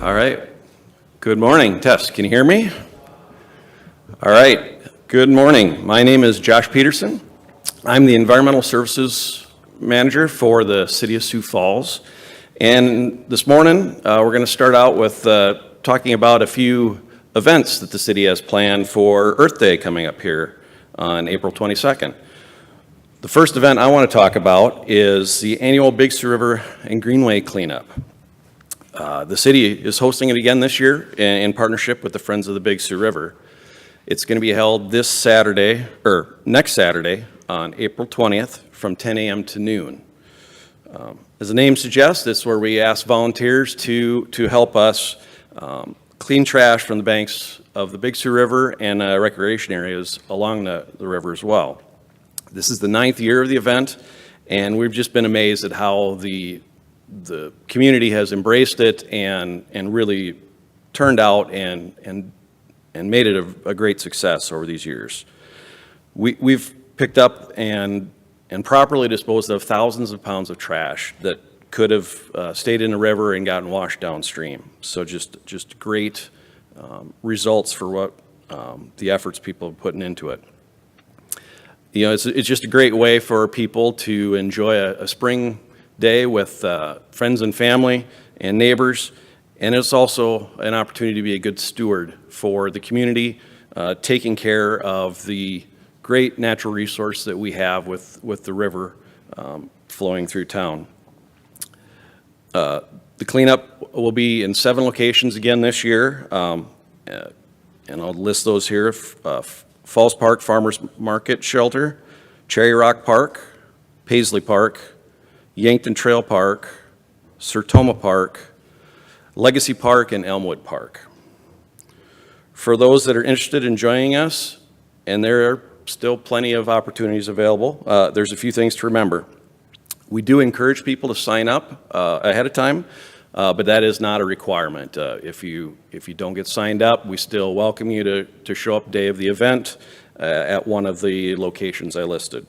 All right. Good morning. Tess, can you hear me? All right. Good morning. My name is Josh Peterson. I'm the Environmental Services Manager for the City of Sioux Falls. And this morning, we're going to start out with talking about a few events that the city has planned for Earth Day coming up here on April 22nd. The first event I want to talk about is the annual Big Sioux River and Greenway cleanup. The city is hosting it again this year in partnership with the Friends of the Big Sioux River. It's going to be held next Saturday on April 20th from 10 a.m. to noon. As the name suggests, it's where we ask volunteers to help us clean trash from the banks of the Big Sioux River and recreation areas along the river as well. This is the 9th year of the event, and we've just been amazed at how the community has embraced it and really turned out and made it a great success over these years. We've picked up and properly disposed of thousands of pounds of trash that could have stayed in the river and gotten washed downstream. So just great results for what the efforts people are putting into it. You know, it's just a great way for people to enjoy a spring day with friends and family and neighbors, and it's also an opportunity to be a good steward for the community, taking care of the great natural resource that we have with the river flowing through town. The cleanup will be in 7 locations again this year, and I'll list those here. Falls Park Farmers Market Shelter, Cherry Rock Park, Paisley Park, Yankton Trail Park, Sertoma Park, Legacy Park, and Elmwood Park. For those that are interested in joining us, and there are still plenty of opportunities available, there's a few things to remember. We do encourage people to sign up ahead of time, but that is not a requirement. If you don't get signed up, we still welcome you to show up day of the event at one of the locations I listed.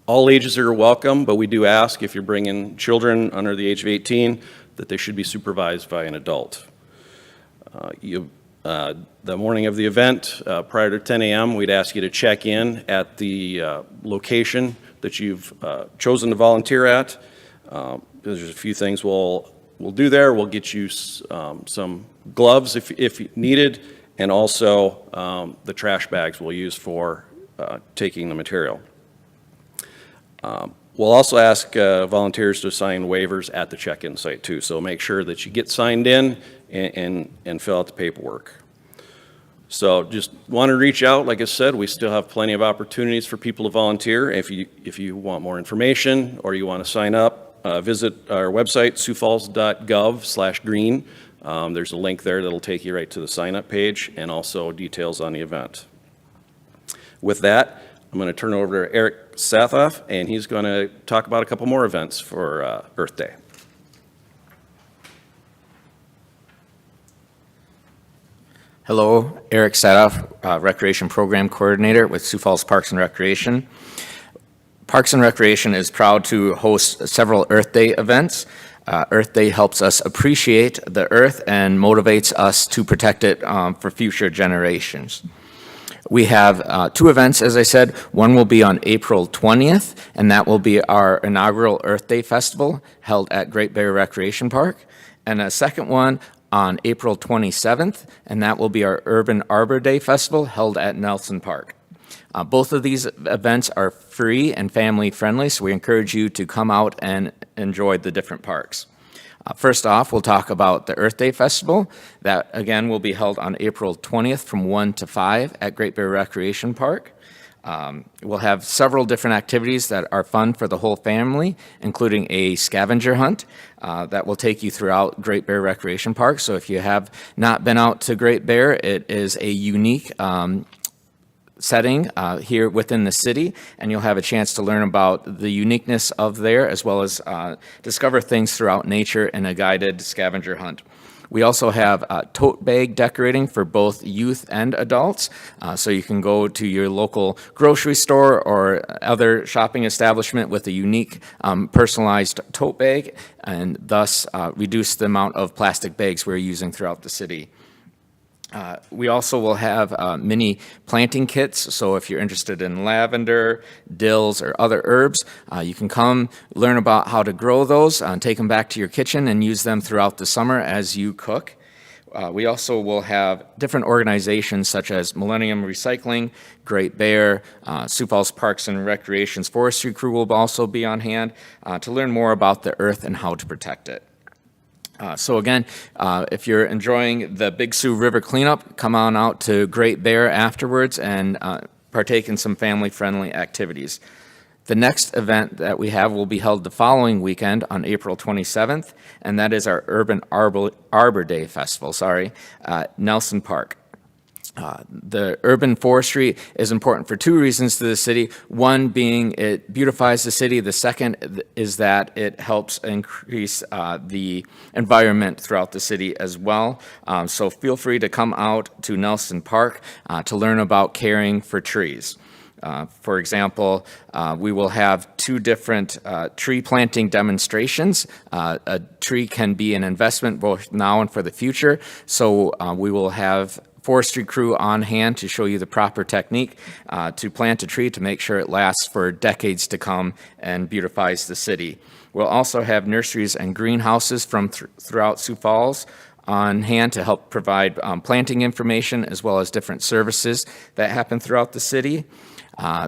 All ages are welcome, but we do ask if you're bringing children under the age of 18 that they should be supervised by an adult. The morning of the event, prior to 10 a.m., we'd ask you to check in at the location that you've chosen to volunteer at. There's a few things we'll do there. We'll get you some gloves if needed, and also the trash bags we'll use for taking the material. We'll also ask volunteers to sign waivers at the check-in site too, so make sure that you get signed in and fill out the paperwork. So just want to reach out. Like I said, we still have plenty of opportunities for people to volunteer. If you want more information or you want to sign up, visit our website, siouxfalls.gov/green. There's a link there that'll take you right to the sign-up page and also details on the event. With that, I'm going to turn it over to Eric Sathoff, and he's going to talk about a couple more events for Earth Day. Hello, Eric Sathoff, Recreation Program Coordinator with Sioux Falls Parks and Recreation. Parks and Recreation is proud to host several Earth Day events. Earth Day helps us appreciate the earth and motivates us to protect it for future generations. We have 2 events, as I said. One will be on April 20th, and that will be our inaugural Earth Day Festival held at Great Bear Recreation Park. And a second one on April 27th, and that will be our Urban Arbor Day Festival held at Nelson Park. Both of these events are free and family friendly, so we encourage you to come out and enjoy the different parks. First off, we'll talk about the Earth Day Festival. That, again, will be held on April 20th from 1 to 5 at Great Bear Recreation Park. We'll have several different activities that are fun for the whole family, including a scavenger hunt that will take you throughout Great Bear Recreation Park. So if you have not been out to Great Bear, it is a unique setting here within the city, and you'll have a chance to learn about the uniqueness of there, as well as discover things throughout nature in a guided scavenger hunt. We also have tote bag decorating for both youth and adults. So you can go to your local grocery store or other shopping establishment with a unique personalized tote bag and thus reduce the amount of plastic bags we're using throughout the city. We also will have mini planting kits, so if you're interested in lavender, dills, or other herbs, you can come learn about how to grow those, take them back to your kitchen, and use them throughout the summer as you cook. We also will have different organizations such as Millennium Recycling, Great Bear, Sioux Falls Parks and Recreation's forestry crew will also be on hand to learn more about the earth and how to protect it. So again, if you're enjoying the Big Sioux River cleanup, come on out to Great Bear afterwards and partake in some family-friendly activities. The next event that we have will be held the following weekend on April 27th, and that is our Urban Arbor Day Festival, at Nelson Park. The urban forestry is important for two reasons to the city. One being it beautifies the city. The second is that it helps increase the environment throughout the city as well. So feel free to come out to Nelson Park to learn about caring for trees. For example, we will have two different tree planting demonstrations. A tree can be an investment both now and for the future. So we will have forestry crew on hand to show you the proper technique to plant a tree to make sure it lasts for decades to come and beautifies the city. We'll also have nurseries and greenhouses from throughout Sioux Falls on hand to help provide planting information as well as different services that happen throughout the city.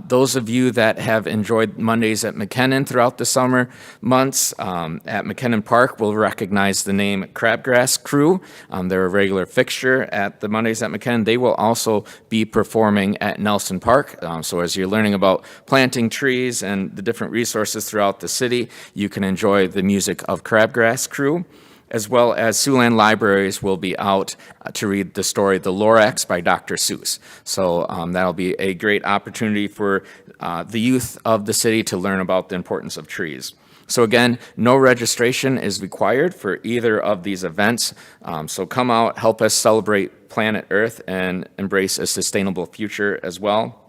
Those of you that have enjoyed Mondays at McKinnon throughout the summer months at McKinnon Park will recognize the name Crabgrass Crew. They're a regular fixture at the Mondays at McKinnon. They will also be performing at Nelson Park. So as you're learning about planting trees and the different resources throughout the city, you can enjoy the music of Crabgrass Crew, as well as Siouxland Libraries will be out to read the story The Lorax by Dr. Seuss. So that'll be a great opportunity for the youth of the city to learn about the importance of trees. So again, no registration is required for either of these events. So come out, help us celebrate planet Earth and embrace a sustainable future as well.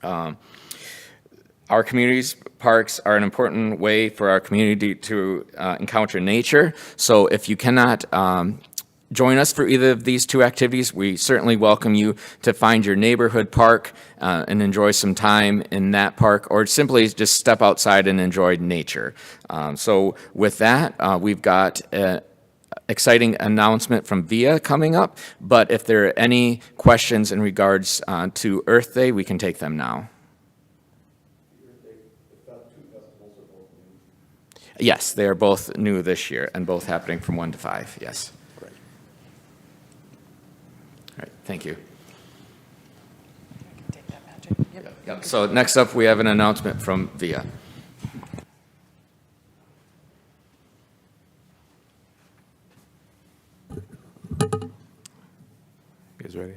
Our communities, parks are an important way for our community to encounter nature. So if you cannot join us for either of these two activities, we certainly welcome you to find your neighborhood park and enjoy some time in that park, or simply just step outside and enjoy nature. So with that, we've got an exciting announcement from VIA coming up, but if there are any questions in regards to Earth Day, we can take them now. Yes, they are both new this year and both happening from 1 to 5, yes. Great. All right, thank you. Take that magic. Yep. So next up, we have an announcement from VIA. You guys ready?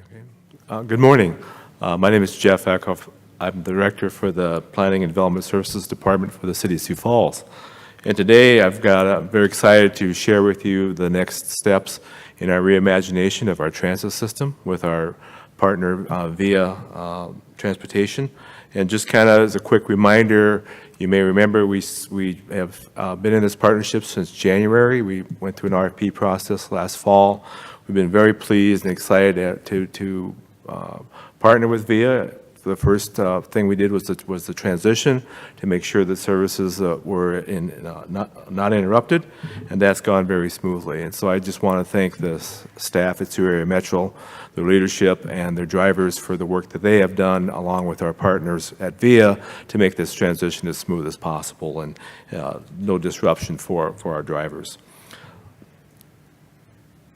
Okay. Good morning. My name is Jeff Eckhoff. I'm the director for the Planning and Development Services Department for the City of Sioux Falls. And today I'm very excited to share with you the next steps in our reimagination of our transit system with our partner VIA Transportation. And just kind of as a quick reminder, you may remember we have been in this partnership since January. We went through an RFP process last fall. We've been very pleased and excited to partner with VIA. The first thing we did was the transition to make sure that services were not interrupted, and that's gone very smoothly. And so I just want to thank the staff at Sioux Area Metro, the leadership, and their drivers for the work that they have done, along with our partners at VIA, to make this transition as smooth as possible and no disruption for our drivers.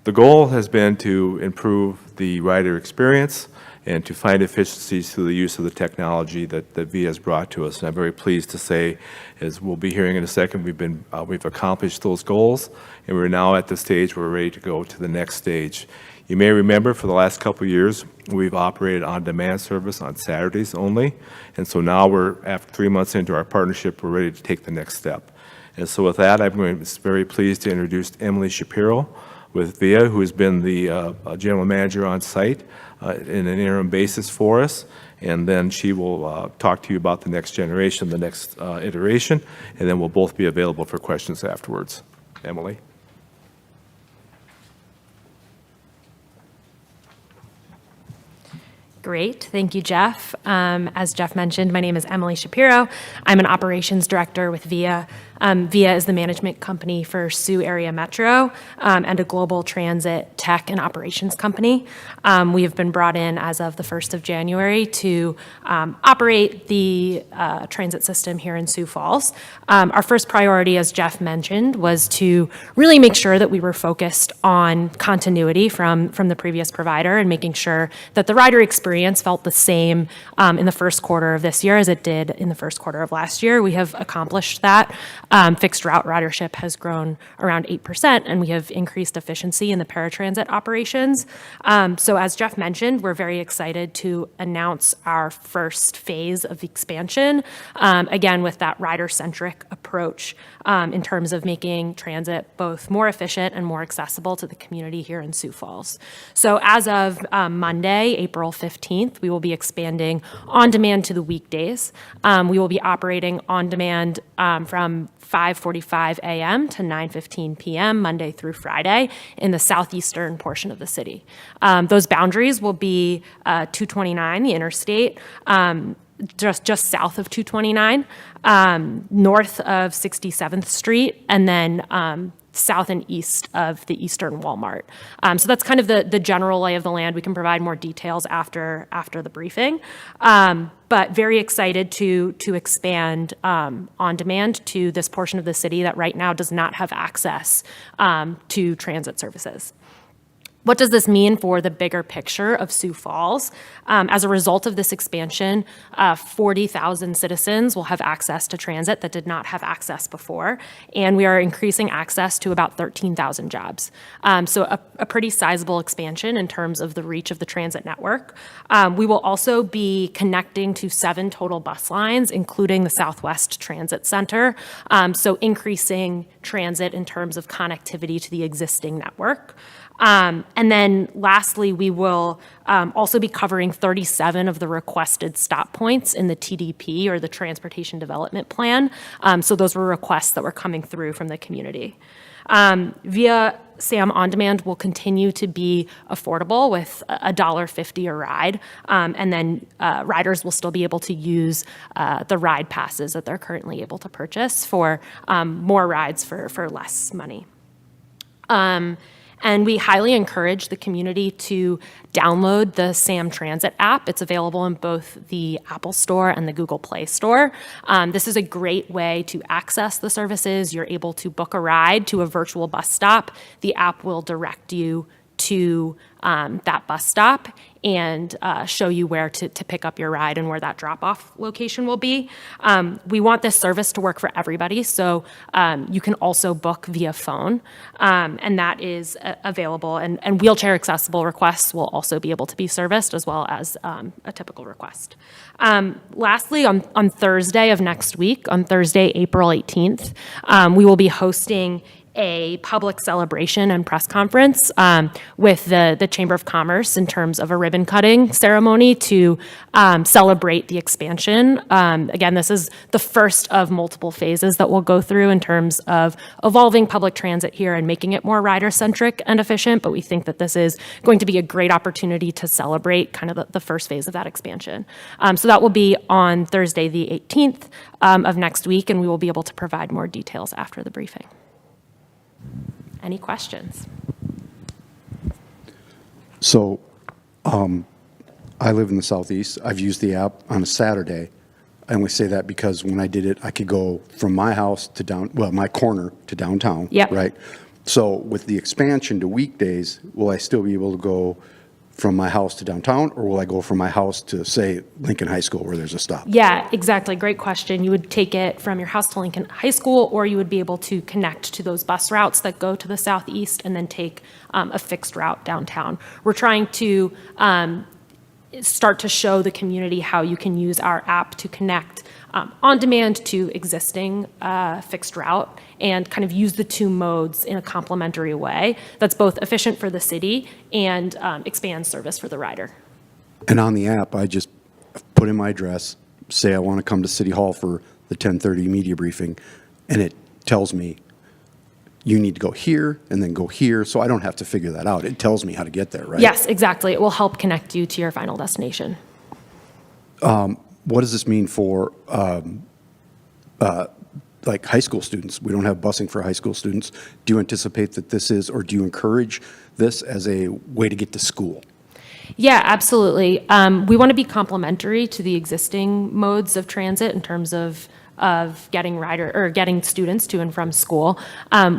The goal has been to improve the rider experience and to find efficiencies through the use of the technology that VIA has brought to us. And I'm very pleased to say, as we'll be hearing in a second, we've accomplished those goals, and we're now at the stage where we're ready to go to the next stage. You may remember for the last couple of years, we've operated on-demand service on Saturdays only, and so now after 3 months into our partnership, we're ready to take the next step. And so with that, I'm very pleased to introduce Emily Shapiro. with Via, who has been the general manager on site in an interim basis for us. And then she will talk to you about the next generation, the next iteration, and then we'll both be available for questions afterwards. Emily? Great. Thank you, Jeff. As Jeff mentioned, my name is Emily Shapiro. I'm an operations director with VIA. VIA is the management company for Sioux Area Metro and a global transit tech and operations company. We have been brought in as of the 1st of January to operate the transit system here in Sioux Falls. Our first priority, as Jeff mentioned, was to really make sure that we were focused on continuity from the previous provider and making sure that the rider experience felt the same in the first quarter of this year as it did in the first quarter of last year. We have accomplished that. Fixed route ridership has grown around 8%, and we have increased efficiency in the paratransit operations. So as Jeff mentioned, we're very excited to announce our first phase of expansion, again, with that rider-centric approach in terms of making transit both more efficient and more accessible to the community here in Sioux Falls. So as of Monday, April 15th, we will be expanding on demand to the weekdays. We will be operating on demand from 5:45 a.m. to 9:15 p.m. Monday through Friday in the southeastern portion of the city. Those boundaries will be 229, the interstate, just south of 229, north of 67th Street, and then south and east of the Eastern Walmart. So that's kind of the general lay of the land. We can provide more details after the briefing. But very excited to expand on demand to this portion of the city that right now does not have access to transit services. What does this mean for the bigger picture of Sioux Falls? As a result of this expansion, 40,000 citizens will have access to transit that did not have access before, and we are increasing access to about 13,000 jobs. So a pretty sizable expansion in terms of the reach of the transit network. We will also be connecting to 7 total bus lines, including the Southwest Transit Center, so increasing transit in terms of connectivity to the existing network. And then lastly, we will also be covering 37 of the requested stop points in the TDP, or the Transportation Development Plan. So those were requests that were coming through from the community. Via SAM On Demand will continue to be affordable with $1.50 a ride, and then riders will still be able to use the ride passes that they're currently able to purchase for more rides for less money. And we highly encourage the community to download the SAM Transit app. It's available in both the Apple Store and the Google Play Store. This is a great way to access the services. You're able to book a ride to a virtual bus stop. The app will direct you to that bus stop and show you where to pick up your ride and where that drop-off location will be. We want this service to work for everybody, so you can also book via phone, and that is available. And wheelchair-accessible requests will also be able to be serviced, as well as a typical request. Lastly, on Thursday of next week, on Thursday, April 18th, we will be hosting a public celebration and press conference with the Chamber of Commerce in terms of a ribbon cutting ceremony to celebrate the expansion. Again, this is the first of multiple phases that we'll go through in terms of evolving public transit here and making it more rider-centric and efficient, but we think that this is going to be a great opportunity to celebrate kind of the first phase of that expansion. So that will be on Thursday, the 18th of next week, and we will be able to provide more details after the briefing. Any questions? So I live in the southeast. I've used the app on a Saturday. I only say that because when I did it, I could go from my house to my corner to downtown. Yep. Right? So with the expansion to weekdays, will I still be able to go from my house to downtown, or will I go from my house to, say, Lincoln High School where there's a stop? Yeah, exactly. Great question. You would take it from your house to Lincoln High School, or you would be able to connect to those bus routes that go to the southeast and then take a fixed route downtown. We're trying to start to show the community how you can use our app to connect on-demand to existing fixed route and kind of use the two modes in a complementary way that's both efficient for the city and expands service for the rider. And on the app, I just put in my address, say I want to come to City Hall for the 10:30 media briefing, and it tells me, you need to go here and then go here, so I don't have to figure that out. It tells me how to get there, right? Yes, exactly. It will help connect you to your final destination. What does this mean for like high school students? We don't have busing for high school students. Do you anticipate that this is, or do you encourage this as a way to get to school? Yeah, absolutely. We want to be complementary to the existing modes of transit in terms of getting students to and from school.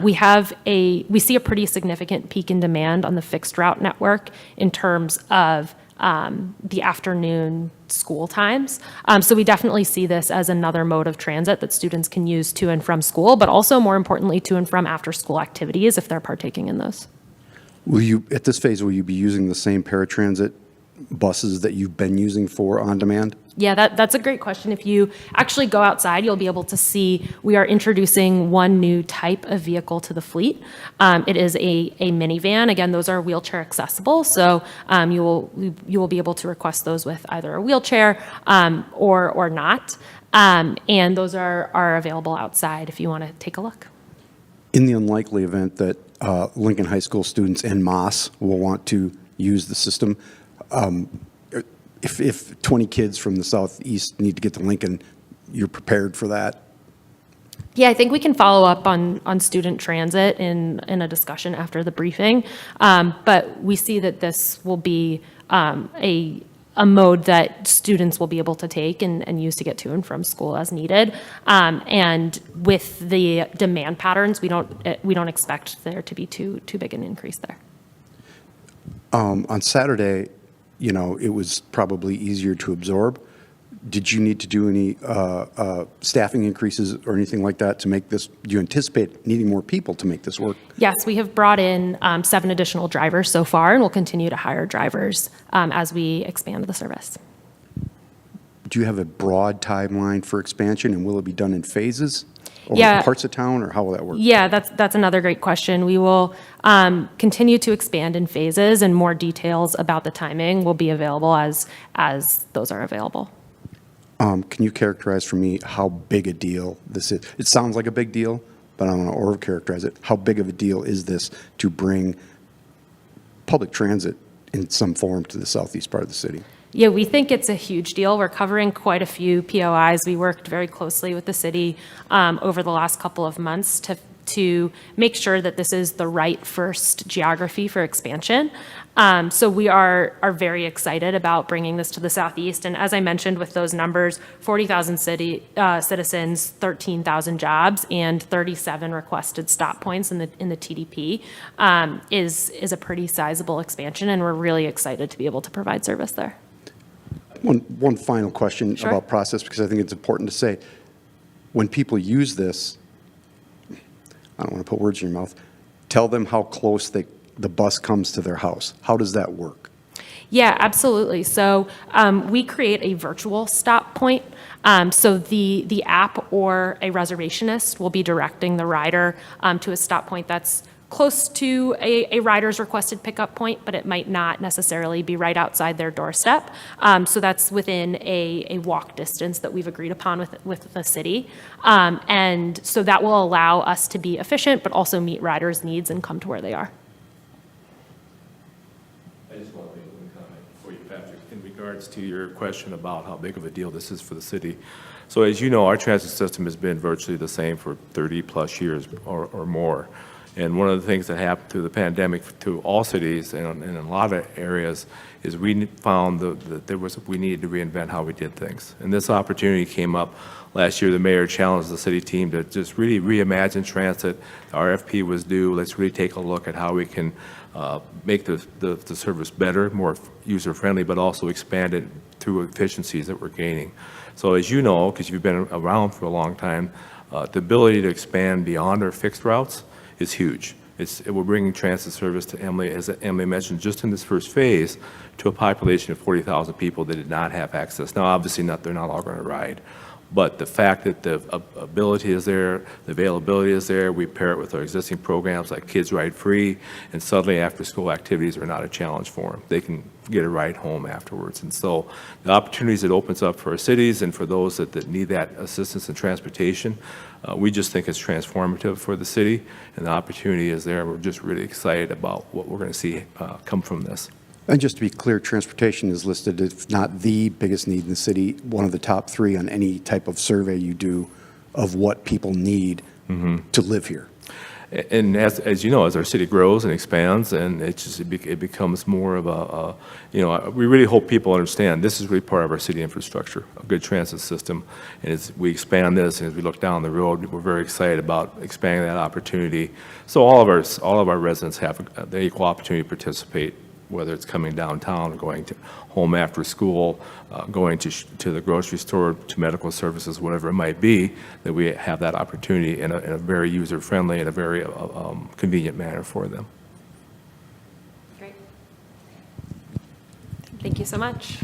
We see a pretty significant peak in demand on the fixed route network in terms of the afternoon school times. So we definitely see this as another mode of transit that students can use to and from school, but also more importantly to and from after school activities if they're partaking in those. Will you, at this phase, will you be using the same paratransit buses that you've been using for on-demand? Yeah, that's a great question. If you actually go outside, you'll be able to see we are introducing one new type of vehicle to the fleet. It is a minivan. Again, those are wheelchair accessible, so you will be able to request those with either a wheelchair or not. And those are available outside if you want to take a look. In the unlikely event that Lincoln High School students en masse will want to use the system, if 20 kids from the southeast need to get to Lincoln, you're prepared for that? Yeah, I think we can follow up on student transit in a discussion after the briefing. But we see that this will be a mode that students will be able to take and use to get to and from school as needed. And with the demand patterns, we don't expect there to be too big an increase there. On Saturday, you know, it was probably easier to absorb. Did you need to do any staffing increases or anything like that to make this? Do you anticipate needing more people to make this work? Yes, we have brought in 7 additional drivers so far, and we'll continue to hire drivers as we expand the service. Do you have a broad timeline for expansion, and will it be done in phases? Over Yeah. parts of town, or how will that work? Yeah, that's another great question. We will continue to expand in phases, and more details about the timing will be available as those are available. Can you characterize for me how big a deal this is? It sounds like a big deal, but I don't want to over-characterize it. How big of a deal is this to bring public transit in some form to the southeast part of the city? Yeah, we think it's a huge deal. We're covering quite a few POIs. We worked very closely with the city over the last couple of months to make sure that this is the right first geography for expansion. So we are very excited about bringing this to the southeast. And as I mentioned with those numbers, 40,000 citizens, 13,000 jobs, and 37 requested stop points in the TDP is a pretty sizable expansion, and we're really excited to be able to provide service there. One final question Sure. about process, because I think it's important to say, when people use this, I don't want to put words in your mouth, tell them how close the bus comes to their house. How does that work? Yeah, absolutely. So we create a virtual stop point. So the app or a reservationist will be directing the rider to a stop point that's close to a rider's requested pickup point, but it might not necessarily be right outside their doorstep. So that's within a walk distance that we've agreed upon with the city. And so that will allow us to be efficient, but also meet riders' needs and come to where they are. I just want to make one comment for you, Patrick, in regards to your question about how big of a deal this is for the city. So as you know, our transit system has been virtually the same for 30-plus years or more. And one of the things that happened through the pandemic to all cities and in a lot of areas is we found that we needed to reinvent how we did things. And this opportunity came up last year. The mayor challenged the city team to just really reimagine transit. The RFP was due. Let's really take a look at how we can make the service better, more user-friendly, but also expand it through efficiencies that we're gaining. So as you know, because you've been around for a long time, the ability to expand beyond our fixed routes is huge. We're bringing transit service to Emily, as Emily mentioned, just in this first phase, to a population of 40,000 people that did not have access. Now, obviously, they're not all going to ride, But the fact that the ability is there, the availability is there, we pair it with our existing programs like Kids Ride Free, and suddenly after-school activities are not a challenge for them. They can get a ride home afterwards. And so the opportunities it opens up for our cities and for those that need that assistance in transportation, we just think it's transformative for the city, and the opportunity is there. We're just really excited about what we're going to see come from this. And just to be clear, transportation is listed, if not the biggest need in the city, one of the top 3 on any type of survey you do of what people need to live here. And as you know, as our city grows and expands, and it becomes more of a, we really hope people understand this is really part of our city infrastructure, a good transit system. And as we expand this, and as we look down the road, we're very excited about expanding that opportunity. So all of our residents have the equal opportunity to participate, whether it's coming downtown, going to home after school, going to the grocery store, to medical services, whatever it might be, that we have that opportunity in a very user-friendly and a very convenient manner for them. Great. Thank you so much.